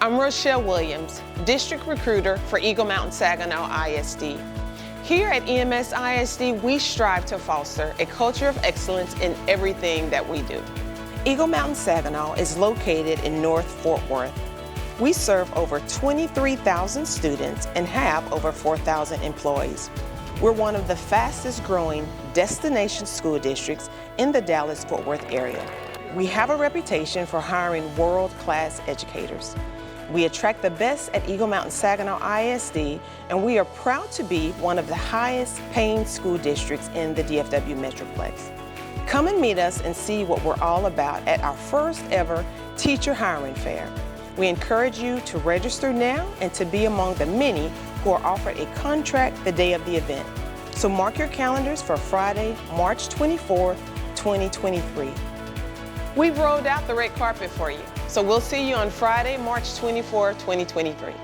I'm Rochelle Williams, District Recruiter for Eagle Mountain Saginaw ISD. Here at EMS ISD, we strive to foster a culture of excellence in everything that we do. Eagle Mountain Saginaw is located in North Fort Worth. We serve over 23,000 students and have over 4,000 employees. We're one of the fastest growing destination school districts in the Dallas-Fort Worth area. We have a reputation for hiring world-class educators. We attract the best at Eagle Mountain Saginaw ISD, and we are proud to be one of the highest paying school districts in the DFW Metroplex. Come and meet us and see what we're all about at our first ever teacher hiring fair. We encourage you to register now and to be among the many who are offered a contract the day of the event. So mark your calendars for Friday, March 24th, 2023. We've rolled out the red carpet for you, so we'll see you on Friday, March 24th, 2023.